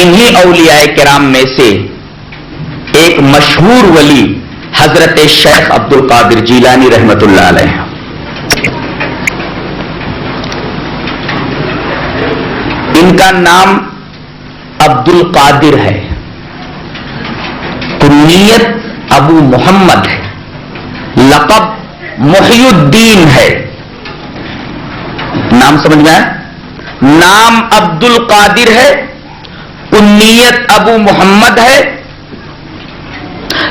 انہی اولیاء کرام میں سے ایک مشہور ولی حضرت شیخ عبد القادر جیلانی رحمت اللہ علیہ. ان کا نام عبد القادر ہے، کنیت ابو محمد ہے، لقب محی الدین ہے. نام سمجھ میں آیا؟ نام عبد القادر ہے، کنیت ابو محمد ہے،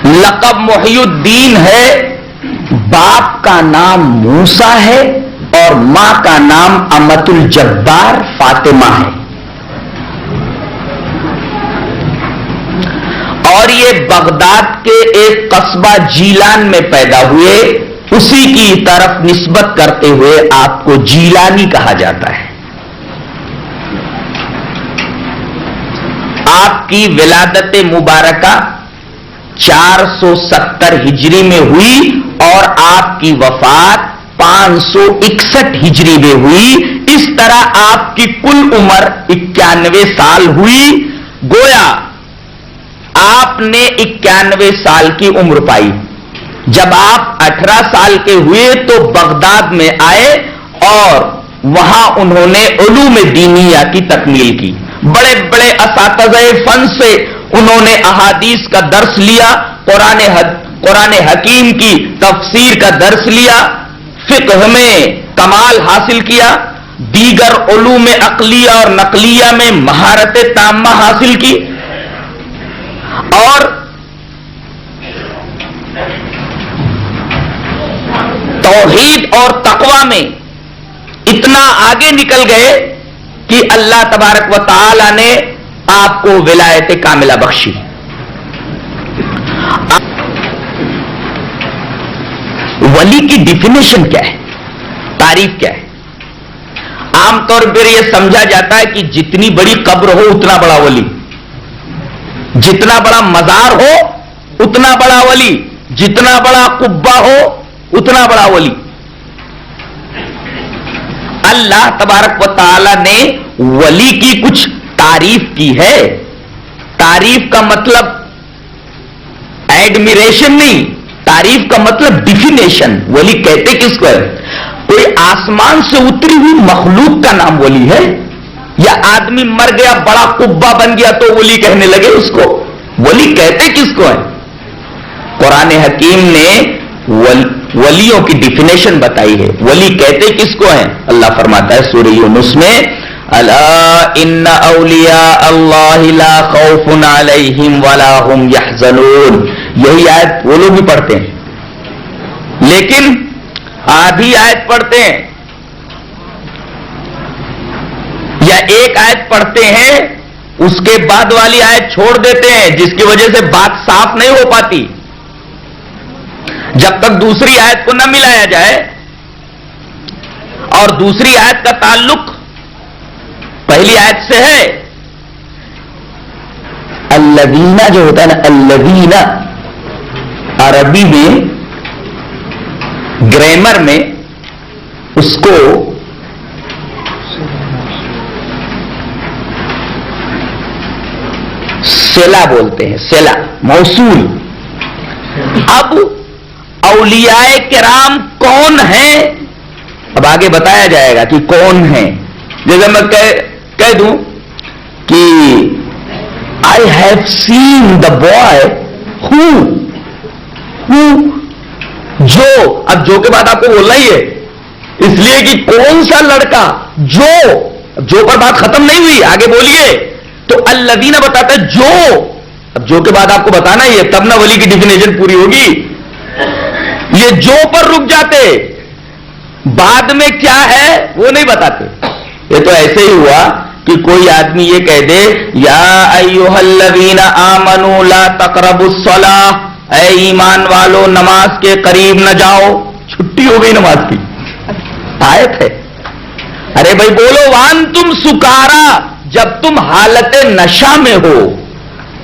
لقب محی الدین ہے. باپ کا نام موسیٰ ہے اور ماں کا نام امت الجبار فاطمہ ہے. اور یہ بغداد کے ایک قصبہ جیلان میں پیدا ہوئے، اسی کی طرف نسبت کرتے ہوئے آپ کو جیلانی کہا جاتا ہے. آپ کی ولادت مبارکہ 470 ہجری میں ہوئی اور آپ کی وفات 561 ہجری میں ہوئی. اس طرح آپ کی کل عمر 91 سال ہوئی. گویا آپ نے 91 سال کی عمر پائی. جب آپ 18 سال کے ہوئے تو بغداد میں آئے اور وہاں انہوں نے علوم دینیہ کی تکمیل کی. بڑے بڑے اساتذہ فن سے انہوں نے احادیث کا درس لیا، قرآن حکیم کی تفسیر کا درس لیا، فقہ میں کمال حاصل کیا، دیگر علوم عقلیہ اور نقلیہ میں مہارت تامہ حاصل کی، اور توحید اور تقوی میں اتنا آگے نکل گئے کہ اللہ تبارک و تعالی نے آپ کو ولایت کاملہ بخشی. ولی کی ڈیفینیشن کیا ہے، تعریف کیا ہے؟ عام طور پر یہ سمجھا جاتا ہے کہ جتنی بڑی قبر ہو اتنا بڑا ولی، جتنا بڑا مزار ہو اتنا بڑا ولی، جتنا بڑا قبہ ہو اتنا بڑا ولی. اللہ تبارک و تعالی نے ولی کی کچھ تعریف کی ہے. تعریف کا مطلب ایڈمیریشن نہیں، تعریف کا مطلب ڈیفینیشن. ولی کہتے کس کو ہے؟ کوئی آسمان سے اتری ہوئی مخلوق کا نام ولی ہے، یا آدمی مر گیا بڑا قبہ بن گیا تو ولی کہنے لگے اس کو؟ ولی کہتے کس کو ہے؟ قرآن حکیم نے ولیوں کی ڈیفینیشن بتائی ہے. ولی کہتے کس کو ہیں؟ اللہ فرماتا ہے سورہ یونس میں، الا ان اولیاء اللہ لا خوف علیہم ولا هم یحزنون. یہی آیت وہ لوگ بھی پڑھتے ہیں، لیکن آدھی آیت پڑھتے ہیں یا ایک آیت پڑھتے ہیں، اس کے بعد والی آیت چھوڑ دیتے ہیں، جس کی وجہ سے بات صاف نہیں ہو پاتی. جب تک دوسری آیت کو نہ ملایا جائے، اور دوسری آیت کا تعلق پہلی آیت سے ہے. الذین جو ہوتا ہے نا، الذین عربی میں گرامر میں اس کو صلہ بولتے ہیں، صلہ موصول. اب اولیاء کرام کون ہیں؟ اب آگے بتایا جائے گا کہ کون ہیں. جیسے میں کہہ دوں کہ I have seen the boy ہو جو. اب جو کے بعد آپ کو بولنا ہی ہے، اس لیے کہ کون سا لڑکا جو پر بات ختم نہیں ہوئی، آگے بولیے. تو الذین بتاتا ہے جو. اب جو کے بعد آپ کو بتانا ہی ہے، تب نہ ولی کی ڈیفینیشن پوری ہوگی. یہ جو پر رک جاتے، بعد میں کیا ہے وہ نہیں بتاتے. یہ تو ایسے ہی ہوا کہ کوئی آدمی یہ کہہ دے، یا ایھا الذین آمنوا لا تقربوا الصلاۃ، اے ایمان والو نماز کے قریب نہ جاؤ. چھٹی ہو گئی نماز کی، آیت ہے. ارے بھائی بولو وانتم سکارا، جب تم حالت نشہ میں ہو.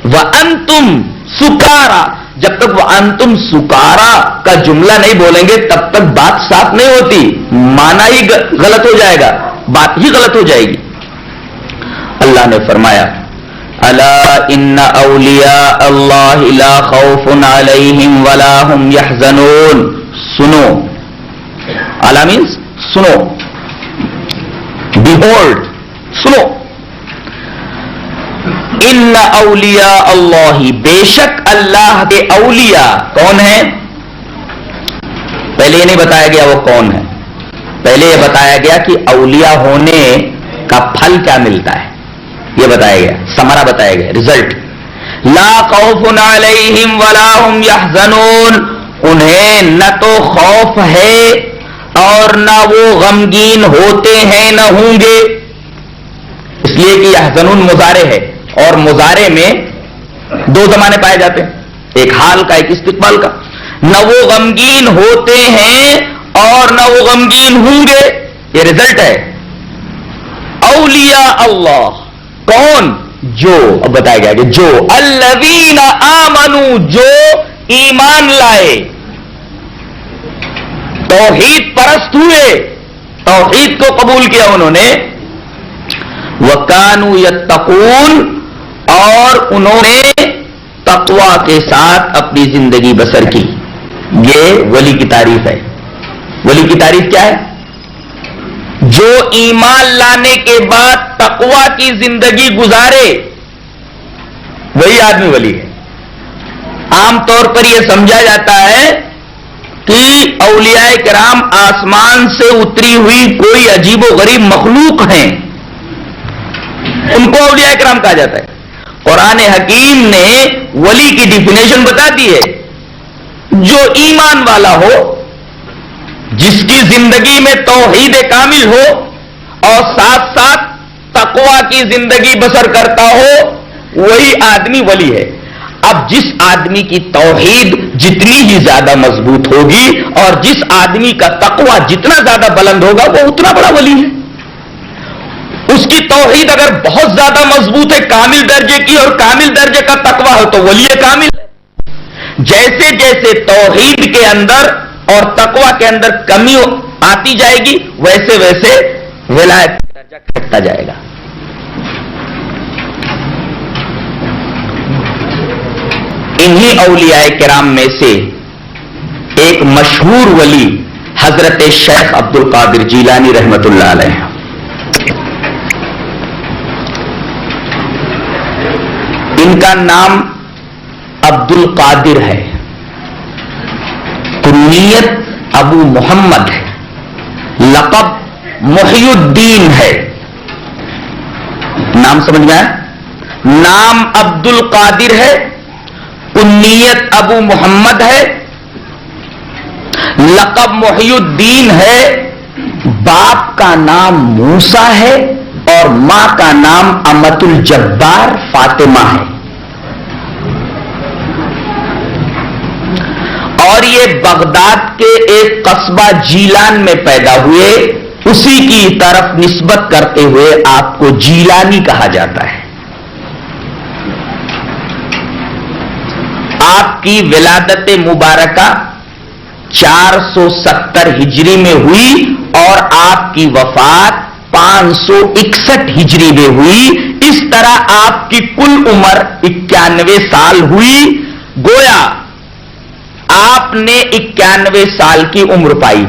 وانتم سکارا، جب تک وانتم سکارا کا جملہ نہیں بولیں گے تب تک بات صاف نہیں ہوتی، معنی ہی غلط ہو جائے گا، بات ہی غلط ہو جائے گی. اللہ نے فرمایا الا ان اولیاء اللہ لا خوف علیہم ولا هم يحزنون. سنو، الا مینس سنو، بیہولڈ، سنو. ان اولیاء اللہ، بے شک اللہ کے اولیاء کون ہیں؟ پہلے یہ نہیں بتایا گیا وہ کون ہے، پہلے یہ بتایا گیا کہ اولیاء ہونے کا پھل کیا ملتا ہے، یہ بتایا گیا، ثمرہ بتایا گیا، رزلٹ. لا خوف علیہم ولا هم يحزنون، انہیں نہ تو خوف ہے اور نہ وہ غمگین ہوتے ہیں نہ ہوں گے. اس لیے کہ یحزنون مضارع ہے، اور مضارع میں دو زمانے پائے جاتے ہیں، ایک حال کا ایک استقبال کا. نہ وہ غمگین ہوتے ہیں اور نہ وہ غمگین ہوں گے، یہ رزلٹ ہے. اولیاء اللہ کون؟ جو، اب بتایا گیا کہ جو الذین آمنوا، جو ایمان لائے، توحید پرست ہوئے، توحید کو قبول کیا انہوں نے، وَكَانُوا يَتَّقُونَ، اور انہوں نے تقوی کے ساتھ اپنی زندگی بسر کی. یہ ولی کی تعریف ہے. ولی کی تعریف کیا ہے؟ جو ایمان لانے کے بعد تقوی کی زندگی گزارے، وہی آدمی ولی ہے. عام طور پر یہ سمجھا جاتا ہے کہ اولیاء کرام آسمان سے اتری ہوئی کوئی عجیب و غریب مخلوق ہیں، ان کو اولیاء کرام کہا جاتا ہے. قرآن حکیم نے ولی کی ڈیفینیشن بتا دی ہے، جو ایمان والا ہو، جس کی زندگی میں توحید کامل ہو اور ساتھ ساتھ تقوی کی زندگی بسر کرتا ہو، وہی آدمی ولی ہے. اب جس آدمی کی توحید جتنی ہی زیادہ مضبوط ہوگی اور جس آدمی کا تقوی جتنا زیادہ بلند ہوگا، وہ اتنا بڑا ولی ہے. اس کی توحید اگر بہت زیادہ مضبوط ہے، کامل درجے کی، اور کامل درجے کا تقوی ہو، تو ولی کامل ہے. جیسے جیسے توحید کے اندر اور تقوی کے اندر کمی آتی جائے گی، ویسے ویسے ولایت کا درجہ گھٹتا جائے گا. انہی اولیاء کرام میں سے ایک مشہور ولی حضرت شیخ عبد القادر جیلانی رحمت اللہ علیہ. ان کا نام عبد القادر ہے، کنیت ابو محمد ہے، لقب محی الدین ہے. نام سمجھ میں آیا؟ نام عبد القادر ہے، کنیت ابو محمد ہے، لقب محی الدین ہے. باپ کا نام موسیٰ ہے اور ماں کا نام امت الجبار فاطمہ ہے. اور یہ بغداد کے ایک قصبہ جیلان میں پیدا ہوئے، اسی کی طرف نسبت کرتے ہوئے آپ کو جیلانی کہا جاتا ہے. آپ کی ولادت مبارکہ 470 ہجری میں ہوئی اور آپ کی وفات 561 ہجری میں ہوئی. اس طرح آپ کی کل عمر 91 سال ہوئی. گویا آپ نے 91 سال کی عمر پائی.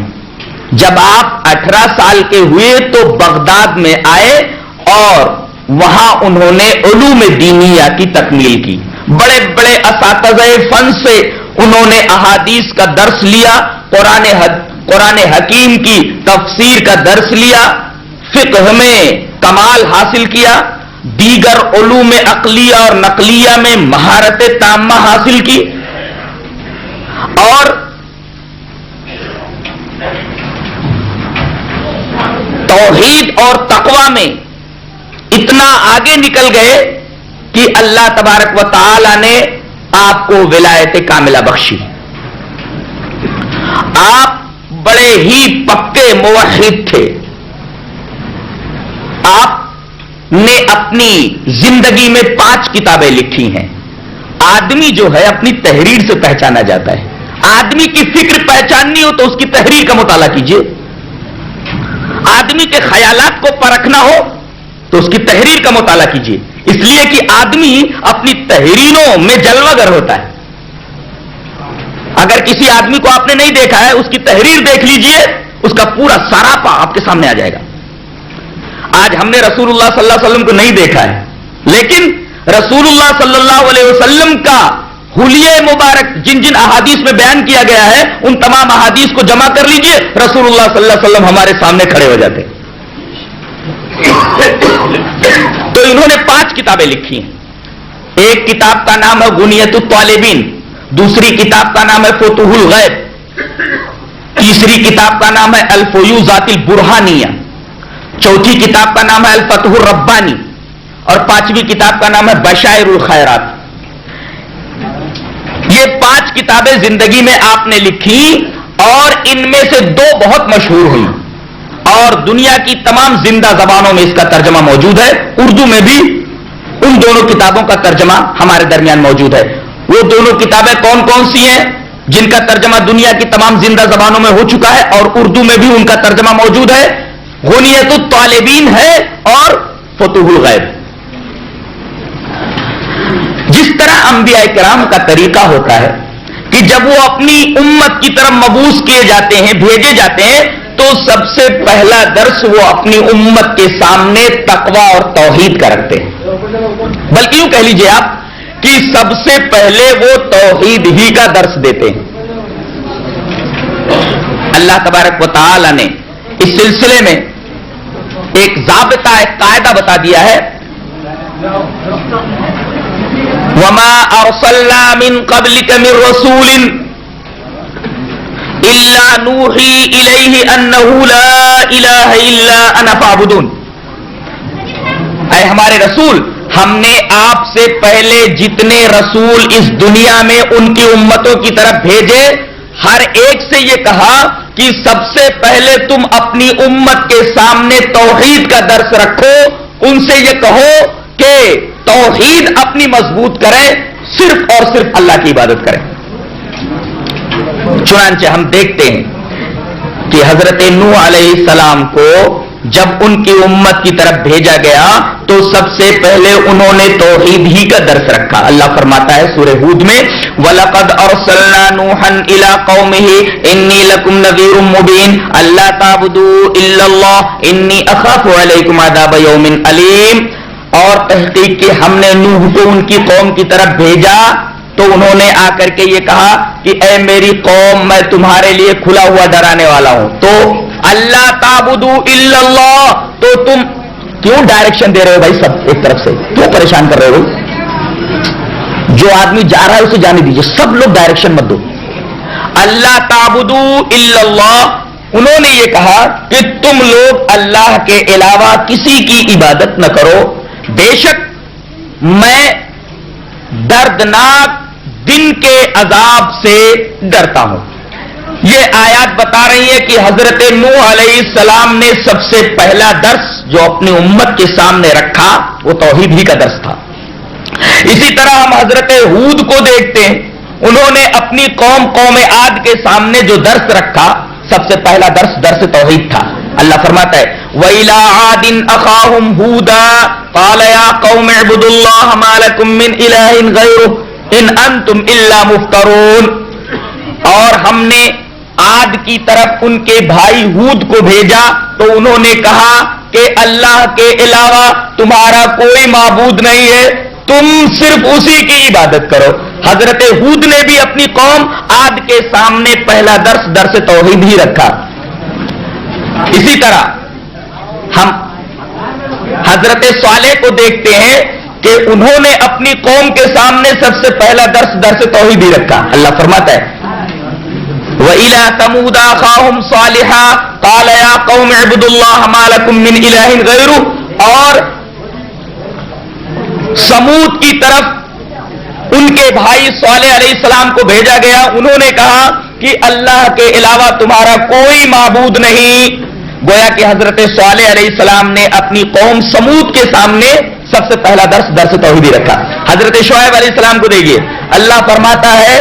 جب آپ 18 سال کے ہوئے تو بغداد میں آئے اور وہاں انہوں نے علوم دینیہ کی تکمیل کی. بڑے بڑے اساتذہ فن سے انہوں نے احادیث کا درس لیا، قرآن حکیم کی تفسیر کا درس لیا، فقہ میں کمال حاصل کیا، دیگر علوم عقلیہ اور نقلیہ میں مہارت تامہ حاصل کی، اور توحید اور تقوی میں اتنا آگے نکل گئے کہ اللہ تبارک و تعالی نے آپ کو ولایت کاملہ بخشی. آپ بڑے ہی پکے موحد تھے. آپ نے اپنی زندگی میں 5 کتابیں لکھی ہیں. آدمی جو ہے اپنی تحریر سے پہچانا جاتا ہے. آدمی کی فکر پہچاننی ہو تو اس کی تحریر کا مطالعہ کیجئے. آدمی کے خیالات کو پرکھنا ہو تو اس کی تحریر کا مطالعہ کیجئے. اس لیے کہ آدمی اپنی تحریروں میں جلوہ گر ہوتا ہے. اگر کسی آدمی کو آپ نے نہیں دیکھا ہے، اس کی تحریر دیکھ لیجئے، اس کا پورا سراپا آپ کے سامنے آ جائے گا. آج ہم نے رسول اللہ صلی اللہ علیہ وسلم کو نہیں دیکھا ہے، لیکن رسول اللہ صلی اللہ علیہ وسلم کا حلیہ مبارک جن جن احادیث میں بیان کیا گیا ہے، ان تمام احادیث کو جمع کر لیجئے، رسول اللہ صلی اللہ علیہ وسلم ہمارے سامنے کھڑے ہو جاتے. تو انہوں نے 5 کتابیں لکھی ہیں. ایک کتاب کا نام ہے غنیۃ الطالبین، دوسری کتاب کا نام ہے فتوح الغیب، تیسری کتاب کا نام ہے الفیوزات البرہانیہ، چوتھی کتاب کا نام ہے الفتح الربانی، اور 5ویں کتاب کا نام ہے بشائر الخیرات. یہ 5 کتابیں زندگی میں آپ نے لکھی، اور ان میں سے 2 بہت مشہور ہوئی، اور دنیا کی تمام زندہ زبانوں میں اس کا ترجمہ موجود ہے. اردو میں بھی ان دونوں کتابوں کا ترجمہ ہمارے درمیان موجود ہے. وہ دونوں کتابیں کون کون سی ہیں جن کا ترجمہ دنیا کی تمام زندہ زبانوں میں ہو چکا ہے اور اردو میں بھی ان کا ترجمہ موجود ہے؟ غنیۃ الطالبین ہے اور فتوح الغیب. جس طرح انبیاء کرام کا طریقہ ہوتا ہے کہ جب وہ اپنی امت کی طرف مبعوث کیے جاتے ہیں، بھیجے جاتے ہیں، تو سب سے پہلا درس وہ اپنی امت کے سامنے تقویٰ اور توحید کا رکھتے ہیں. بلکہ یوں کہہ لیجئے آپ کہ سب سے پہلے وہ توحید ہی کا درس دیتے ہیں. اللہ تبارک و تعالی نے اس سلسلے میں ایک ضابطہ، ایک قاعدہ بتا دیا ہے. وَمَا أَرْسَلْنَا مِن قَبْلِكَ مِن رَّسُولٍ إِلَّا نُوحِي إِلَيْهِ أَنَّهُ لَا إِلَٰهَ إِلَّا أَنَا فَاعْبُدُونِ. اے ہمارے رسول، ہم نے آپ سے پہلے جتنے رسول اس دنیا میں ان کی امتوں کی طرف بھیجے، ہر ایک سے یہ کہا کہ سب سے پہلے تم اپنی امت کے سامنے توحید کا درس رکھو. ان سے یہ کہو کہ توحید اپنی مضبوط کریں، صرف اور صرف اللہ کی عبادت کریں. چنانچہ ہم دیکھتے ہیں کہ حضرت نوح علیہ السلام کو جب ان کی امت کی طرف بھیجا گیا تو سب سے پہلے انہوں نے توحید ہی کا درس رکھا. اللہ فرماتا ہے سورہ ہود میں وَلَقَدْ أَرْسَلْنَا نُوحًا إِلَىٰ قَوْمِهِ إِنِّي لَكُمْ نَذِيرٌ مُّبِينٌ أَلَّا تَعْبُدُوا إِلَّا اللَّهَ إِنِّي أَخَافُ عَلَيْكُمْ عَذَابَ يَوْمٍ أَلِيمٍ. اور تحقیق کہ ہم نے نوح کو ان کی قوم کی طرف بھیجا تو انہوں نے آ کر کے یہ کہا کہ اے میری قوم، میں تمہارے لیے کھلا ہوا ڈرانے والا ہوں. تو اللہ تعبدوا الا اللہ، تو تم کیوں ڈائریکشن دے رہے ہو بھائی سب ایک طرف سے؟ کیوں پریشان کر رہے ہو؟ جو آدمی جا رہا ہے اسے جانے دیجیے، سب لوگ ڈائریکشن مت دو. اللہ تعبدوا الا اللہ، انہوں نے یہ کہا کہ تم لوگ اللہ کے علاوہ کسی کی عبادت نہ کرو. بے شک میں دردناک دن کے عذاب سے ڈرتا ہوں. یہ آیات بتا رہی ہے کہ حضرت نوح علیہ السلام نے سب سے پہلا درس جو اپنی امت کے سامنے رکھا وہ توحید ہی کا درس تھا. اسی طرح ہم حضرت ہود کو دیکھتے ہیں، انہوں نے اپنی قوم عاد کے سامنے جو درس رکھا، سب سے پہلا درس توحید تھا. اللہ فرماتا ہے وَإِلَىٰ عَادٍ أَخَاهُمْ هُودًا قَالَ يَا قَوْمِ اعْبُدُوا اللَّهَ مَا لَكُم مِّنْ إِلَٰهٍ غَيْرُهُ إِنْ أَنتُمْ إِلَّا مُفْتَرُونَ. اور ہم نے عاد کی طرف ان کے بھائی ہود کو بھیجا تو انہوں نے کہا کہ اللہ کے علاوہ تمہارا کوئی معبود نہیں ہے، تم صرف اسی کی عبادت کرو. حضرت ہود نے بھی اپنی قوم عاد کے سامنے پہلا درس توحید ہی رکھا. اسی طرح ہم حضرت صالح کو دیکھتے ہیں کہ انہوں نے اپنی قوم کے سامنے سب سے پہلا درس توحید ہی رکھا. اللہ فرماتا ہے وَإِلَىٰ ثَمُودَ أَخَاهُمْ صَالِحًا قَالَ يَا قَوْمِ اعْبُدُوا اللَّهَ مَا لَكُم مِّنْ إِلَٰهٍ غَيْرُهُ. اور سمود کی طرف ان کے بھائی صالح علیہ السلام کو بھیجا گیا، انہوں نے کہا کہ اللہ کے علاوہ تمہارا کوئی معبود نہیں. گویا کہ حضرت صالح علیہ السلام نے اپنی قوم سمود کے سامنے سب سے پہلا درس توحید ہی رکھا. حضرت شعیب علیہ السلام کو دیکھیے، اللہ فرماتا ہے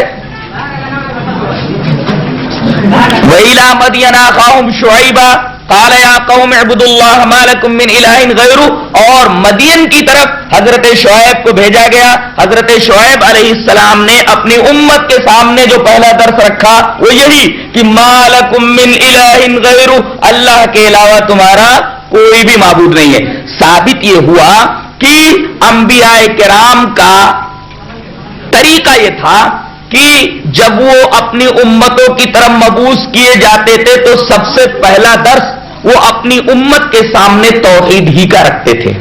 وَإِلَىٰ مَدْيَنَ أَخَاهُمْ شُعَيْبًا قال یا قوم اعبدوا اللہ ما لکم من الہ غیرہ، اور مدین کی طرف حضرت شعیب کو بھیجا گیا. حضرت شعیب علیہ السلام نے اپنی امت کے سامنے جو پہلا درس رکھا وہ یہی کہ ما لکم من الہ غیرہ، اللہ کے علاوہ تمہارا کوئی بھی معبود نہیں ہے. ثابت یہ ہوا کہ انبیاء کرام کا طریقہ یہ تھا کہ جب وہ اپنی امتوں کی طرف مبعوث کیے جاتے تھے تو سب سے پہلا درس وہ اپنی امت کے سامنے توحید ہی کا رکھتے تھے.